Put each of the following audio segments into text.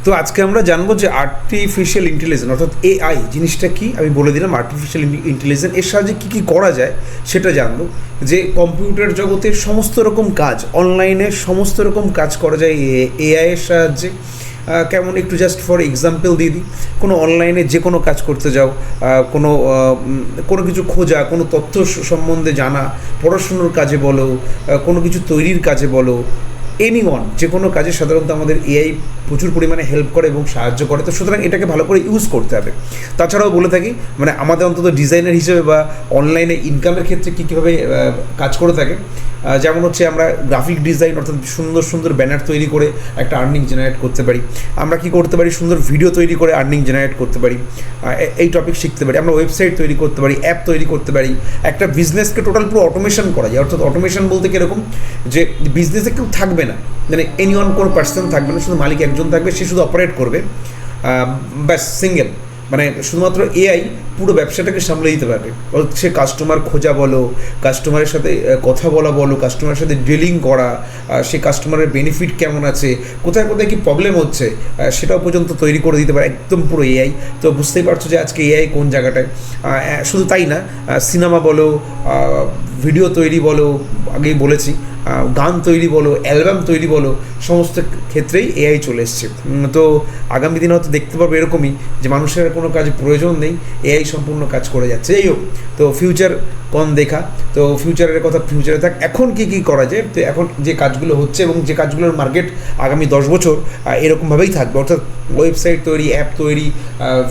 তো আজকে আমরা জানবো যে আর্টিফিশিয়াল ইন্টেলিজেন্স অর্থাৎ এআই জিনিসটা কি। আমি বলে দিলাম আর্টিফিশিয়াল ইন্টেলিজেন্স এর সাহায্যে কী কী করা যায় সেটা জানবো। যে কম্পিউটার জগতের সমস্ত রকম কাজ, অনলাইনে সমস্ত রকম কাজ করা যায় এআই এর সাহায্যে। কেমন একটু জাস্ট ফর এক্সাম্পল দিয়ে দিই। কোনো অনলাইনে যে কোনো কাজ করতে যাও, কোনো কিছু খোঁজা, কোনো তথ্য সম্বন্ধে জানা, পড়াশুনোর কাজে বলো, কোনো কিছু তৈরির কাজে বলো, এনিওয়ান যে কোনো কাজে সাধারণত আমাদের এআই প্রচুর পরিমাণে হেল্প করে এবং সাহায্য করে। তো সুতরাং এটাকে ভালো করে ইউজ করতে হবে। তাছাড়াও বলে থাকি মানে আমাদের অন্তত ডিজাইনার হিসেবে বা অনলাইনে ইনকামের ক্ষেত্রে কীভাবে কাজ করে থাকে, যেমন হচ্ছে আমরা গ্রাফিক ডিজাইন অর্থাৎ সুন্দর সুন্দর ব্যানার তৈরি করে একটা আর্নিং জেনারেট করতে পারি। আমরা কি করতে পারি, সুন্দর ভিডিও তৈরি করে আর্নিং জেনারেট করতে পারি, এই টপিক শিখতে পারি। আমরা ওয়েবসাইট তৈরি করতে পারি, অ্যাপ তৈরি করতে পারি। একটা বিজনেসকে টোটাল পুরো অটোমেশন করা যায়। অর্থাৎ অটোমেশন বলতে কীরকম, যে বিজনেসে কেউ থাকবে না, মানে এনিওয়ান কোনো পার্সন থাকবে না, শুধু মালিক একজন থাকবে, সে শুধু অপারেট করবে, ব্যাস সিঙ্গেল। মানে শুধুমাত্র এআই পুরো ব্যবসাটাকে সামলে দিতে পারবে। সে কাস্টমার খোঁজা বলো, কাস্টমারের সাথে কথা বলা বলো, কাস্টমারের সাথে ডিলিং করা, সে কাস্টমারের বেনিফিট কেমন আছে, কোথায় কোথায় কী প্রবলেম হচ্ছে সেটাও পর্যন্ত তৈরি করে দিতে পারে একদম পুরো এআই। তো বুঝতেই পারছো যে আজকে এআই কোন জায়গাটায়। শুধু তাই না, সিনেমা বলো, ভিডিও তৈরি বলো, আগেই বলেছি, গান তৈরি বলো, অ্যালবাম তৈরি বলো, সমস্ত ক্ষেত্রেই এআই চলে এসছে। তো আগামী দিনে হয়তো দেখতে পাবো এরকমই যে মানুষের কোনো কাজে প্রয়োজন নেই, এআই সম্পূর্ণ কাজ করে যাচ্ছে। যাই হোক, তো ফিউচার কোন দেখা, তো ফিউচারের কথা ফিউচারে থাক। এখন কী কী করা যায়, তো এখন যে কাজগুলো হচ্ছে এবং যে কাজগুলোর মার্কেট আগামী 10 বছর এরকমভাবেই থাকবে। অর্থাৎ ওয়েবসাইট তৈরি, অ্যাপ তৈরি,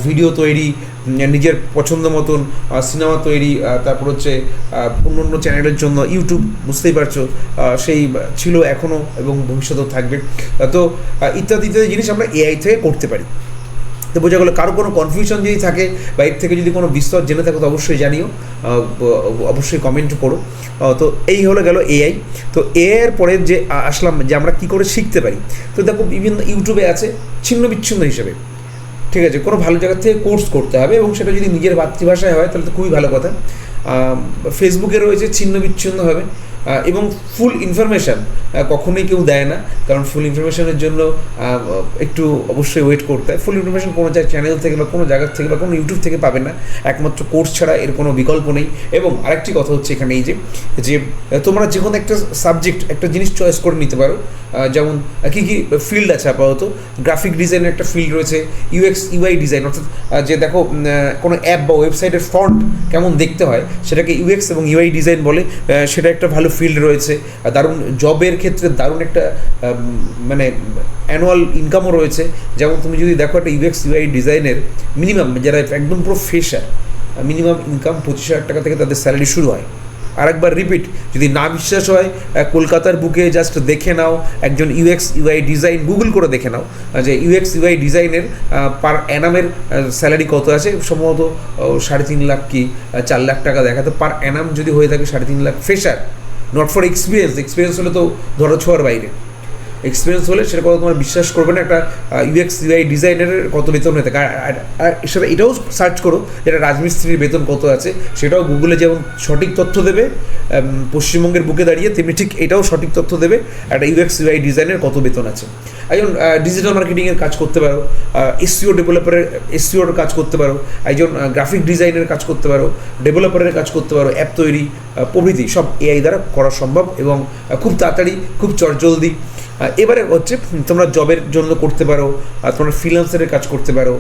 ভিডিও তৈরি, নিজের পছন্দ মতন সিনেমা তৈরি, তারপর হচ্ছে অন্য অন্য চ্যানেলের জন্য ইউটিউব, বুঝতেই পারছো সেই ছিল এখনও এবং ভবিষ্যতেও থাকবে। তো ইত্যাদি ইত্যাদি জিনিস আমরা এআই থেকে করতে পারি। তো বোঝা গেলো। কারো কোনো কনফিউশন যদি থাকে বা এর থেকে যদি কোনো বিস্তর জেনে থাকো তো অবশ্যই জানিও, অবশ্যই কমেন্ট করো। তো এই হলো গেল এআই। তো এর পরে যে আসলাম যে আমরা কী করে শিখতে পারি। তো দেখো বিভিন্ন ইউটিউবে আছে ছিন্ন বিচ্ছিন্ন হিসেবে, ঠিক আছে, কোনো ভালো জায়গার থেকে কোর্স করতে হবে এবং সেটা যদি নিজের মাতৃভাষায় হয় তাহলে তো খুবই ভালো কথা। ফেসবুকে রয়েছে ছিন্ন বিচ্ছিন্নভাবে এবং ফুল ইনফরমেশান কখনোই কেউ দেয় না, কারণ ফুল ইনফরমেশনের জন্য একটু অবশ্যই ওয়েট করতে হয়। ফুল ইনফরমেশান কোনো চ্যানেল থেকে বা কোনো জায়গার থেকে বা কোনো ইউটিউব থেকে পাবে না, একমাত্র কোর্স ছাড়া এর কোনো বিকল্প নেই। এবং আরেকটি কথা হচ্ছে এখানে এই যে তোমরা যে কোনো একটা সাবজেক্ট, একটা জিনিস চয়েস করে নিতে পারো। যেমন কী কী ফিল্ড আছে আপাতত, গ্রাফিক ডিজাইনের একটা ফিল্ড রয়েছে, ইউএক্স ইউআই ডিজাইন, অর্থাৎ যে দেখো কোনো অ্যাপ বা ওয়েবসাইটের ফন্ট কেমন দেখতে হয় সেটাকে ইউএক্স এবং ইউআই ডিজাইন বলে, সেটা একটা ভালো ফিল্ড রয়েছে। দারুণ জবের ক্ষেত্রে দারুণ একটা মানে অ্যানুয়াল ইনকামও রয়েছে। যেমন তুমি যদি দেখো একটা ইউএক্স ইউআই ডিজাইনের মিনিমাম, যারা একদম পুরো ফ্রেশার, মিনিমাম ইনকাম 25,000 টাকা থেকে তাদের স্যালারি শুরু হয়। আরেকবার রিপিট, যদি না বিশ্বাস হয় কলকাতার বুকে জাস্ট দেখে নাও, একজন ইউএক্স ইউআই ডিজাইন গুগল করে দেখে নাও যে ইউএক্স ইউআই ডিজাইনের পার অ্যানামের স্যালারি কত আছে। সম্ভবত 3.5 লাখ কি 4 লাখ টাকা দেখাতে পার অ্যানাম যদি হয়ে থাকে 3.5 lakh. Fresher, not for experience হলে তো ধরো ছোঁয়ার বাইরে। এক্সপিরিয়েন্স হলে সেটা কথা তোমার বিশ্বাস করবে না একটা ইউএক্স ইউআই ডিজাইনের কত বেতন হয়ে থাকে। আর সেটা এটাও সার্চ করো যেটা রাজমিস্ত্রির বেতন কত আছে, সেটাও গুগলে যেমন সঠিক তথ্য দেবে পশ্চিমবঙ্গের বুকে দাঁড়িয়ে, তেমনি ঠিক এটাও সঠিক তথ্য দেবে একটা ইউএক্স ইউআই ডিজাইনের কত বেতন আছে। একজন ডিজিটাল মার্কেটিংয়ের কাজ করতে পারো, এসইও ডেভেলপারের এসইওর কাজ করতে পারো, একজন গ্রাফিক ডিজাইনের কাজ করতে পারো, ডেভেলপারের কাজ করতে পারো, অ্যাপ তৈরি প্রভৃতি সব এআই দ্বারা করা সম্ভব এবং খুব তাড়াতাড়ি, খুব চটজলদি। এবারে হচ্ছে তোমরা জবের জন্য করতে পারো, তোমরা ফ্রিল্যান্সারের কাজ করতে পারো,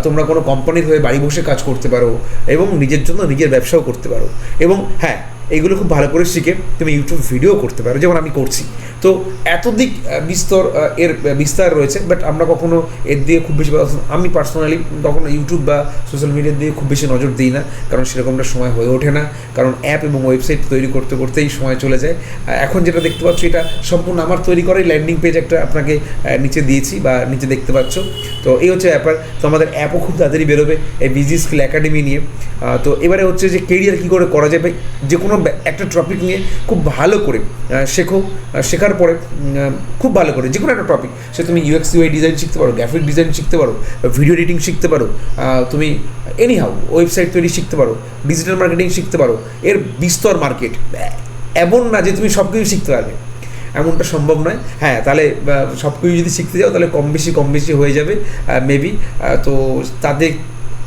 তোমরা কোনো কোম্পানির হয়ে বাড়ি বসে কাজ করতে পারো এবং নিজের জন্য নিজের ব্যবসাও করতে পারো। এবং হ্যাঁ, এইগুলো খুব ভালো করে শিখে তুমি ইউটিউব ভিডিও করতে পারো, যেমন আমি করছি। তো এত দিক এর বিস্তার রয়েছে, বাট আমরা কখনো এর দিয়ে খুব বেশি, আমি পার্সোনালি কখনো ইউটিউব বা সোশ্যাল মিডিয়ার দিয়ে খুব বেশি নজর দিই না, কারণ সেরকমটা সময় হয়ে ওঠে না, কারণ অ্যাপ এবং ওয়েবসাইট তৈরি করতে করতেই সময় চলে যায়। এখন যেটা দেখতে পাচ্ছ এটা সম্পূর্ণ আমার তৈরি করাই ল্যান্ডিং পেজ একটা আপনাকে নিচে দিয়েছি বা নিচে দেখতে পাচ্ছ। তো এই হচ্ছে ব্যাপার। তো আমাদের অ্যাপও খুব তাড়াতাড়ি বেরোবে এই বিজি স্কিল একাডেমি নিয়ে। তো এবারে হচ্ছে যে কেরিয়ার কী করে করা যায়, যে কোনো একটা টপিক নিয়ে খুব ভালো করে শেখো, শেখার পরে খুব ভালো করে যে কোনো একটা টপিক, সে তুমি ইউএক্স ইউআই ডিজাইন শিখতে পারো, গ্রাফিক ডিজাইন শিখতে পারো, ভিডিও এডিটিং শিখতে পারো, তুমি এনিহাউ ওয়েবসাইট তৈরি শিখতে পারো, ডিজিটাল মার্কেটিং শিখতে পারো। এর বিস্তর মার্কেট, এমন না যে তুমি সব কিছু শিখতে পারবে। এমনটা সম্ভব নয়। হ্যাঁ, তাহলে সব কিছু যদি শিখতে যাও তাহলে কম বেশি হয়ে যাবে মেবি। তো তাদের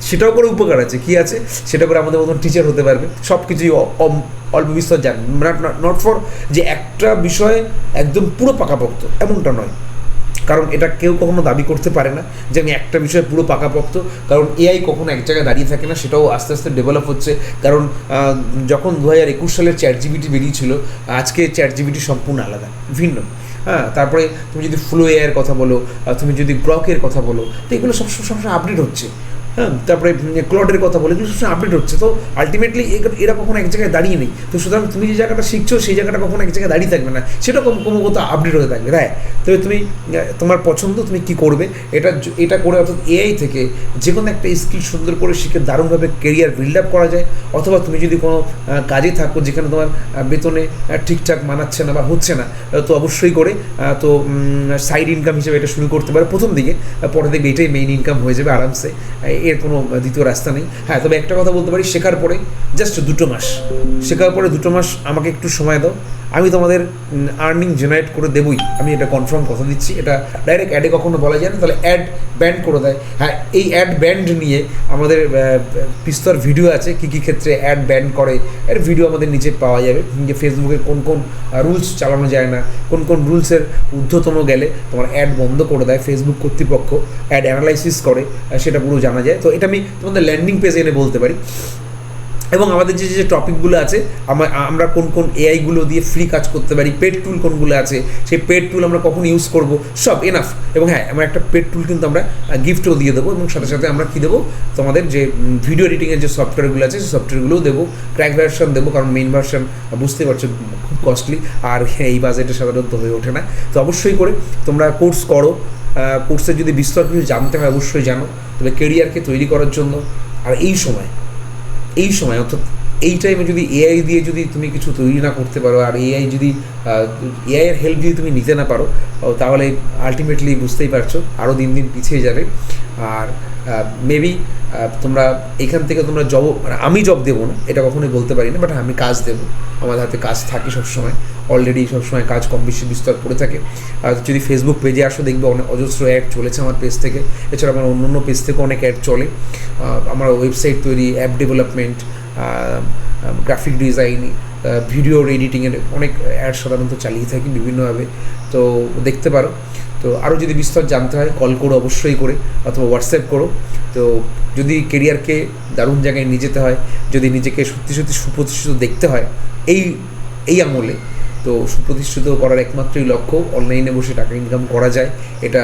সেটাও করে উপকার আছে, কী আছে, সেটা করে আমাদের মতন টিচার হতে পারবে, সব কিছুই অল্প বিস্তর জানবে, নট ফর যে একটা বিষয়ে একদম পুরো পাকাপোক্ত, এমনটা নয়। কারণ এটা কেউ কখনো দাবি করতে পারে না যে আমি একটা বিষয়ে পুরো পাকাপোক্ত, কারণ এআই কখনো এক জায়গায় দাঁড়িয়ে থাকে না, সেটাও আস্তে আস্তে ডেভেলপ হচ্ছে। কারণ যখন 2021 সালের চ্যাট জিপিটি বেরিয়েছিল, আজকে চ্যাট জিপিটি সম্পূর্ণ আলাদা, ভিন্ন। হ্যাঁ, তারপরে তুমি যদি ফ্লো এআইয়ের কথা বলো, তুমি যদি গ্রকের কথা বলো, তো এগুলো সবসময় আপডেট হচ্ছে। হ্যাঁ, তারপরে ক্লডের কথা বলে এগুলো সবসময় আপডেট হচ্ছে। তো আলটিমেটলি এরা কখনো এক জায়গায় দাঁড়িয়ে নেই। তো সুতরাং তুমি যে জায়গাটা শিখছো সেই জায়গাটা কখনো এক জায়গায় দাঁড়িয়ে থাকবে না, সেটা ক্রমাগত আপডেট হতে থাকবে। রায়, তবে তুমি তোমার পছন্দ, তুমি কী করবে এটা করে, অর্থাৎ এআই থেকে যে কোনো একটা স্কিল সুন্দর করে শিখে দারুণভাবে কেরিয়ার বিল্ড আপ করা যায়। অথবা তুমি যদি কোনো কাজে থাকো যেখানে তোমার বেতনে ঠিকঠাক মানাচ্ছে না বা হচ্ছে না, তো অবশ্যই করে তো সাইড ইনকাম হিসেবে এটা শুরু করতে পারো প্রথম দিকে, পরে দেখবে এটাই মেইন ইনকাম হয়ে যাবে আরামসে, এর কোনো দ্বিতীয় রাস্তা নেই। হ্যাঁ, তবে একটা কথা বলতে পারি, শেখার পরে জাস্ট 2 মাস, শেখার পরে 2 মাস আমাকে একটু সময় দাও, আমি তোমাদের আর্নিং জেনারেট করে দেবই, আমি এটা কনফার্ম কথা দিচ্ছি। এটা ডাইরেক্ট অ্যাডে কখনো বলা যায় না, তাহলে অ্যাড ব্যান্ড করে দেয়। হ্যাঁ, এই অ্যাড ব্যান্ড নিয়ে আমাদের বিস্তর ভিডিও আছে, কী কী ক্ষেত্রে অ্যাড ব্যান্ড করে, এর ভিডিও আমাদের নিচে পাওয়া যাবে। যে ফেসবুকে কোন কোন রুলস চালানো যায় না, কোন কোন রুলসের ঊর্ধ্বতন গেলে তোমার অ্যাড বন্ধ করে দেয় ফেসবুক কর্তৃপক্ষ, অ্যাড অ্যানালাইসিস করে, সেটা পুরো জানা যায়। তো এটা আমি তোমাদের ল্যান্ডিং পেজে এনে বলতে পারি। এবং আমাদের যে যে টপিকগুলো আছে, আমরা কোন কোন এআইগুলো দিয়ে ফ্রি কাজ করতে পারি, পেড টুল কোনগুলো আছে, সেই পেড টুল আমরা কখন ইউজ করব, সব এনাফ। এবং হ্যাঁ, আমরা একটা পেড টুল কিন্তু আমরা গিফটও দিয়ে দেবো, এবং সাথে সাথে আমরা কী দেবো, তোমাদের যে ভিডিও এডিটিংয়ের যে সফটওয়্যারগুলো আছে সেই সফটওয়্যারগুলোও দেবো, ক্র্যাক ভার্সন দেবো, কারণ মেইন ভার্সন বুঝতেই পারছো খুব কস্টলি, আর এই বাজেটে সাধারণত হয়ে ওঠে না। তো অবশ্যই করে তোমরা কোর্স করো, কোর্সের যদি বিস্তর কিছু জানতে হয় অবশ্যই জানো, তবে কেরিয়ারকে তৈরি করার জন্য। আর এই সময় অর্থাৎ এই টাইমে যদি এআই দিয়ে যদি তুমি কিছু তৈরি না করতে পারো, আর এআইয়ের হেল্প যদি তুমি নিতে না পারো, তাহলে আলটিমেটলি বুঝতেই পারছো আরও দিন দিন পিছিয়ে যাবে। আর মেবি তোমরা এখান থেকে তোমরা আমি জব দেবো না, এটা কখনোই বলতে পারি না, বাট আমি কাজ দেবো, আমার হাতে কাজ থাকে সবসময়, অলরেডি সবসময় কাজ কম বেশি বিস্তর পড়ে থাকে। আর যদি ফেসবুক পেজে আসো দেখবে অনেক অজস্র অ্যাড চলেছে আমার পেজ থেকে, এছাড়া আমার অন্য পেজ থেকে অনেক অ্যাড চলে। আমার ওয়েবসাইট তৈরি, app development, graphic design, video এডিটিংয়ের অনেক অ্যাড সাধারণত চালিয়ে থাকি বিভিন্নভাবে, তো দেখতে পারো। তো আরও যদি বিস্তর জানতে হয় কল করো অবশ্যই করে, অথবা হোয়াটসঅ্যাপ করো। তো যদি কেরিয়ারকে দারুণ জায়গায় নিয়ে যেতে হয়, যদি নিজেকে সত্যি সত্যি সুপ্রতিষ্ঠিত দেখতে হয় এই আমলে, তো সুপ্রতিষ্ঠিত করার একমাত্রই লক্ষ্য অনলাইনে বসে টাকা ইনকাম করা যায়। এটা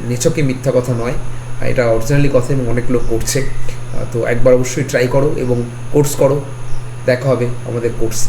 নিছকে মিথ্যা কথা নয়, এটা অরিজিনালি কথা, এবং অনেক লোক করছে। তো একবার অবশ্যই ট্রাই করো এবং কোর্স করো, দেখা হবে আমাদের কোর্সে।